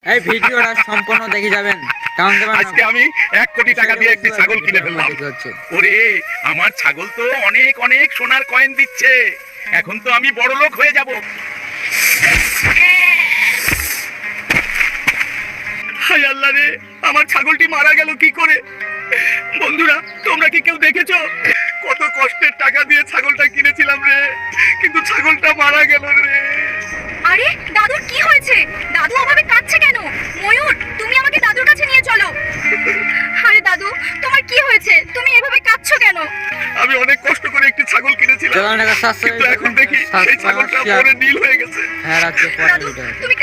এই ভিডিওটা সম্পূর্ণ দেখে যাবেন। কারণ আজকে আমি 1 কোটি টাকা দিয়ে একটি ছাগল কিনে ফেললাম। ওরে আমার ছাগল তো অনেক অনেক সোনার কয়েন দিচ্ছে, এখন তো আমি বড় লোক হয়ে যাব। হায় আল্লাহ রে, আমার ছাগলটি মারা গেল কি করে? বন্ধুরা তোমরা কি কেউ দেখেছো? কত কষ্টের টাকা দিয়ে ছাগলটা কিনেছিলাম রে, কিন্তু ছাগলটা মারা গেল রে। আরে দাদুর কি হয়েছে? দাদু ওভাবে কাঁদছে কেন? ময়ূর, তুমি আমাকে দাদুর কাছে নিয়ে চলো। আরে দাদু, তোমার কি হয়েছে? তুমি এভাবে কাঁদছো কেন? আমি অনেক কষ্ট করে একটি ছাগল কিনেছিলাম, কিন্তু এখন দেখি সেই ছাগলটা পরে নীল হয়ে গেছে। হ্যাঁ, দাদু, তুমি